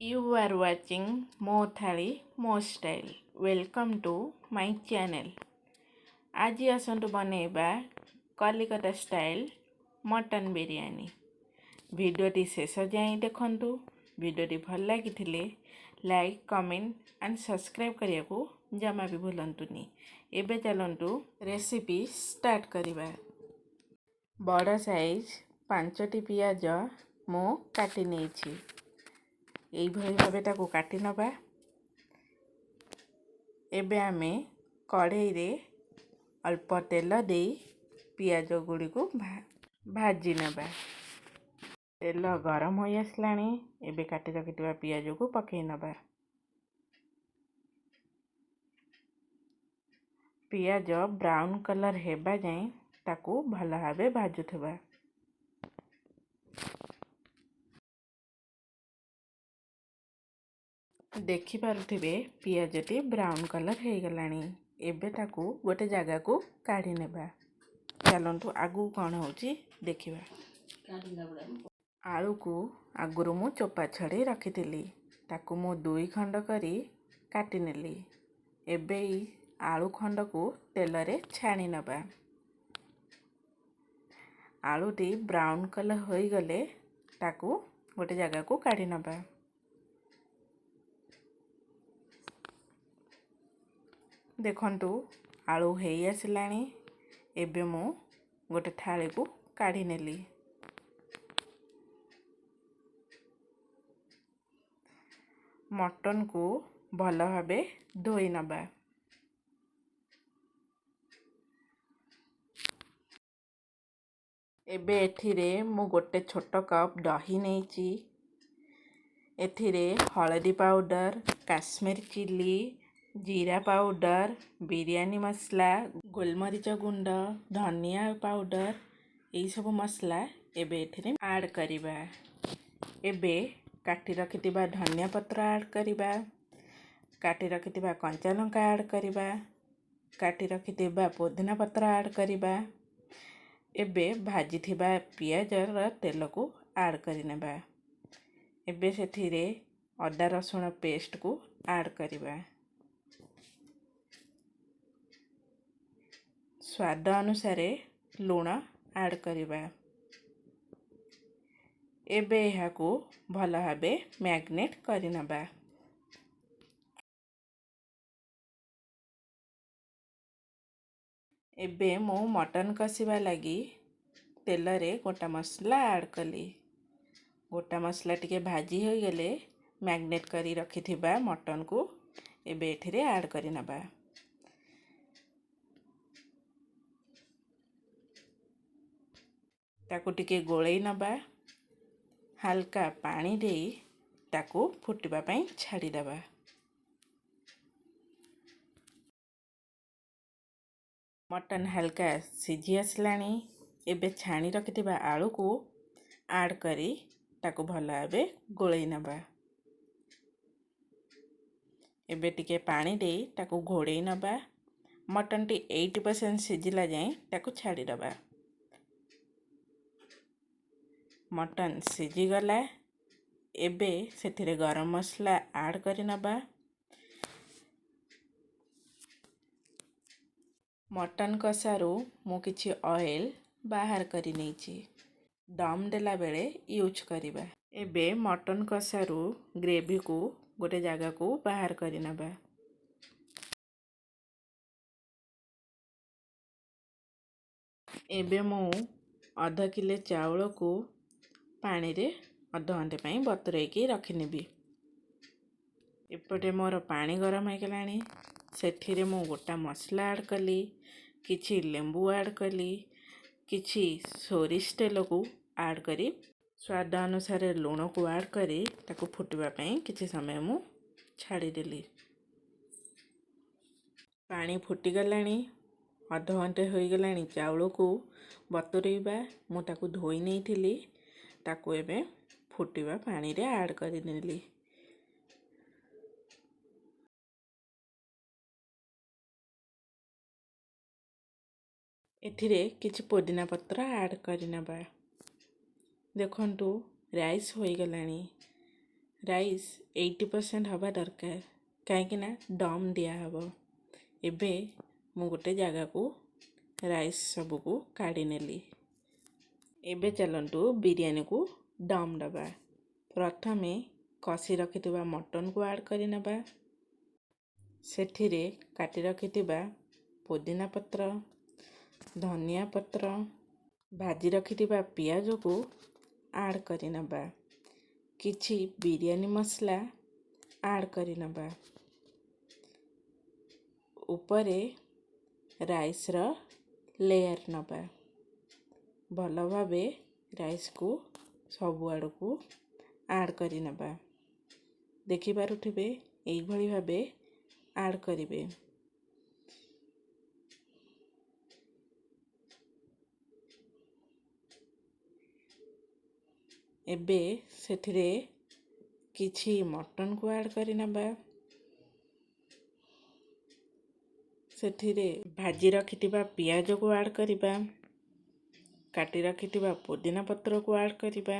You are watching Mo Thali Mo Style. Welcome to my channel. आज आसतु बनैबा Kolkata style mutton biryani. भिडियोटी शेष जाए देखंतु। भिडियोटी भल लगी लाइक कमेंट एंड सब्सक्राइब करने को जमा भी भूलंतुनी। एबे चलंतु रेसिपी स्टार्ट करिबा। बड़ साइज 5टी पियाज मु काटी नेछि। यही भाव ताको काटी नबा। एबे आमे कढ़ई रे अल्प तेल दे पियाज गुड़ी को भाजी नबा। तेल गरम हो आसलानी। एबे काटी रखिथिबा पियाज को पकई नबा। पियाज ब्राउन कलर हेबा जाए ताको भल भाबे भाजुथबा। देखि पारुथिबे पियाजटी ब्राउन कलर हो गलानी। एबे ताकू गोटे जगह को काढ़ी नेबा। चलंतु आगु कौन होची देखिबा। आलू को आगुरु मु चोपा छड़ी रखिथिली। ताकू मु 2 खंड करी काटी नेली। एबे आलू खंड को तेल रे छाणी नबा। आलूटी ब्राउन कलर हो गले ताकू गोटे जगह को काढ़ी नबा। देखंतु आलू हो आसलानी। एबे मु गोटे थाली को काढ़ी नेली। मटन को भल भाबे धोई नबा। एबे एथिरे मु गोटे छोट कप दही नेची। एथिरे हळदी पाउडर, काश्मीर चिली, जीरा पाउडर, बिरयानी मसला, गोलमरीच गुंड, धनिया पाउडर यही सब मसला एबे एथिरे ऐड करिबा। एबे काटी रखिथिबा धनिया पत्र ऐड करिबा। काटी रखिथिबा कंचा लंका ऐड करिबा। काटी रखिथिबा पुदीना पत्र ऐड करिबा। एबे भाजिथिबा पियाज र तेल को ऐड करिनेबा। एबे सेथिरे अदा रसुण पेस्ट को ऐड करिबा। स्वाद अनुसार लूण ऐड करिबा। एबे यहाँ को भल भाबे मैग्नेट करिनबा। एबे मु मटन कसिबा लगी तेल रे गोटा मसला ऐड कली। गोटा मसला टिके भाजी हो गले मैग्नेट करी रखिथिबा मटन को एबे एथिरे ऐड करिनबा। ताकू टिके गोलई नबा। हल्का पानी दे ताकू फुटिबा पई छाड़ी दबा। मटन हल्का सिझी आसलानी। एबे छाणी रखिथिबा आलू को ऐड करी ताकू भल भाबे गोलई नबा। एबे टिके पानी दे ताकू घोड़े नबा। मटन टी 80% सिझिला जाए ताकू छाड़ी दबा। मटन सिझी गला। एबे सेथिरे गरम मसला ऐड करि नबा। मटन कसारू मु किछि ऑयल बाहर करि नेछि। दम देला बेले यूज करिबा। एबे मटन कसारू ग्रेवी को गोटे जगह को बाहर करि नबा। एबे मु आधा किलो चावल को पानी रे अध घंटे पई बतुरई के रखिनेबी। एपटे मोर पानी गरम हो गलानी। सेठिरे मु गोटा मसला ऐड कली। किछि लेंबू ऐड कली। किछि सोरिष तेल को ऐड करी स्वाद अनुसार लूण को ऐड करी ताको फुटवा पई किछि समय मु छाड़ी देली। पानी फुटी गलानी। अध घंटे हो गलानी चावल को बतुरईबा। मु ताको धोई नहीं थिली। ताको एबे फुटिबा पानी रे ऐड करि देली। एथिरे किछि पुदीना पत्र ऐड करि नबा। देखंतु राइस हो गलानी। ରାଇସ୍ 80% ହେବା ଦରକାର, କାହିଁକିନା ଦମ୍ ଦିଆହେବ। ଏବେ ମୁଁ ଗୋଟେ ଜାଗାକୁ ରାଇସ୍ ସବୁକୁ କାଢ଼ି ନେଲି। ଏବେ ଚାଲନ୍ତୁ ବିରିୟାନୀକୁ ଦମ୍ ଦେବା। ପ୍ରଥମେ କଷି ରଖିଥିବା ମଟନକୁ ଆଡ଼୍ କରିନେବା। ସେଥିରେ କାଟି ରଖିଥିବା ପୋଦିନା ପତ୍ର, ଧନିଆ ପତ୍ର, ଭାଜି ରଖିଥିବା ପିଆଜକୁ ଆଡ଼୍ କରିନେବା। କିଛି ବିରିୟାନୀ ମସଲା ଆଡ଼୍ କରିନେବା। ଉପରେ ରାଇସ୍ର ଲେୟାର୍ ନେବା। ଭଲ ଭାବେ ରାଇସ୍କୁ ସବୁଆଡ଼କୁ ଆଡ଼୍ କରିନେବା। ଦେଖିପାରୁଥିବେ ଏଇଭଳି ଭାବେ ଆଡ଼୍ କରିବେ। ଏବେ ସେଥିରେ କିଛି ମଟନକୁ ଆଡ଼୍ କରିନେବା। ସେଥିରେ ଭାଜି ରଖିଥିବା ପିଆଜକୁ ଆଡ଼୍ କରିବା। କାଟି ରଖିଥିବା ପୋଦିନା ପତ୍ରକୁ ଆଡ଼୍ କରିବା।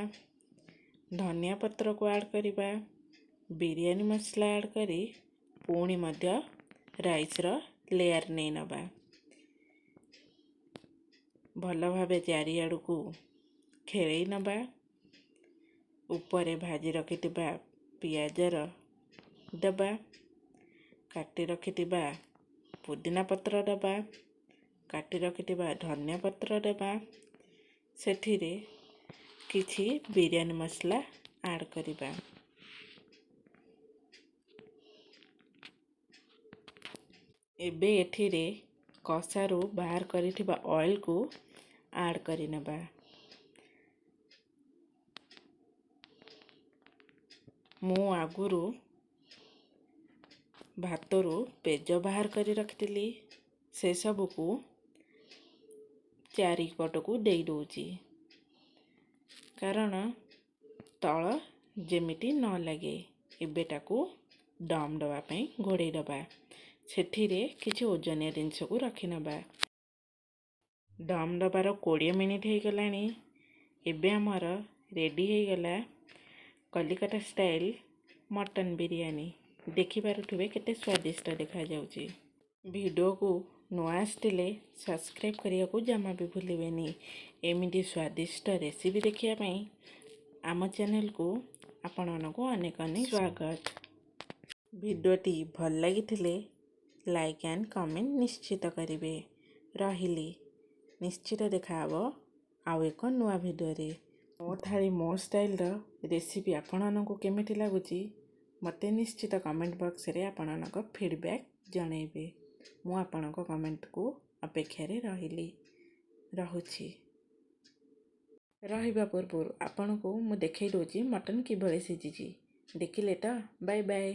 ଧନିଆ ପତ୍ରକୁ ଆଡ଼୍ କରିବା। ବିରିୟାନୀ ମସଲା ଆଡ଼୍ କରି ପୁଣି ମଧ୍ୟ ରାଇସ୍ର ଲେୟାର୍ ନେଇ ନେବା। ଭଲ ଭାବେ ଚାରିଆଡ଼କୁ ଖେଳେଇ ନେବା। ଉପରେ ଭାଜି ରଖିଥିବା ପିଆଜର ଦେବା। କାଟି ରଖିଥିବା ପୋଦିନା ପତ୍ର ଦେବା। କାଟି ରଖିଥିବା ଧନିଆ ପତ୍ର ଦେବା। ସେଥିରେ କିଛି ବିରିୟାନୀ ମସଲା ଆଡ଼୍ କରିବା। ଏବେ ଏଥିରେ କଷାରୁ ବାହାର କରିଥିବା ଅଏଲ୍କୁ ଆଡ଼୍ କରିନେବା। ମୁଁ ଆଗରୁ ଭାତରୁ ପେଜ ବାହାର କରି ରଖିଥିଲି, ସେସବୁକୁ ଚାରିପଟକୁ ଦେଇ ଦେଉଛି, କାରଣ ତଳ ଯେମିତି ନ ଲାଗେ। ଏବେ ତାକୁ ଦମ୍ ଦେବା ପାଇଁ ଘୋଡ଼େଇ ଦେବା। ସେଥିରେ କିଛି ଓଜନିଆ ଜିନିଷକୁ ରଖିନେବା। ଦମ୍ ଦେବାର 20 ମିନିଟ୍ ହେଇଗଲାଣି। ଏବେ ଆମର ରେଡ଼ି ହେଇଗଲା କଲିକତା ଷ୍ଟାଇଲ୍ ମଟନ୍ ବିରିୟାନୀ। ଦେଖିପାରୁଥିବେ କେତେ ସ୍ୱାଦିଷ୍ଟ ଦେଖାଯାଉଛି। ଭିଡ଼ିଓକୁ ନୂଆ ଆସିଥିଲେ ସବସ୍କ୍ରାଇବ୍ କରିବାକୁ ଜମା ବି ଭୁଲିବେନି। ଏମିତି ସ୍ୱାଦିଷ୍ଟ ରେସିପି ଦେଖିବା ପାଇଁ ଆମ ଚ୍ୟାନେଲକୁ ଆପଣମାନଙ୍କୁ ଅନେକ ଅନେକ ସ୍ୱାଗତ। ଭିଡ଼ିଓଟି ଭଲ ଲାଗିଥିଲେ ଲାଇକ୍ ଆଣ୍ଡ କମେଣ୍ଟ ନିଶ୍ଚିତ କରିବେ। ରହିଲି, ନିଶ୍ଚିତ ଦେଖାହେବ ଆଉ ଏକ ନୂଆ ଭିଡ଼ିଓରେ। ମୋ ଥାଳି ମୋ ଷ୍ଟାଇଲ୍ର ରେସିପି ଆପଣମାନଙ୍କୁ କେମିତି ଲାଗୁଛି ମୋତେ ନିଶ୍ଚିତ କମେଣ୍ଟ ବକ୍ସରେ ଆପଣଙ୍କ ଫିଡ଼ବ୍ୟାକ୍ ଜଣାଇବେ। ମୁଁ ଆପଣଙ୍କ କମେଣ୍ଟକୁ ଅପେକ୍ଷାରେ ରହୁଛି। ରହିବା ପୂର୍ବରୁ ଆପଣଙ୍କୁ ମୁଁ ଦେଖାଇ ଦେଉଛି ମଟନ୍ କିଭଳି ସିଝିଛି। ଦେଖିଲେ ତ? Bye bye.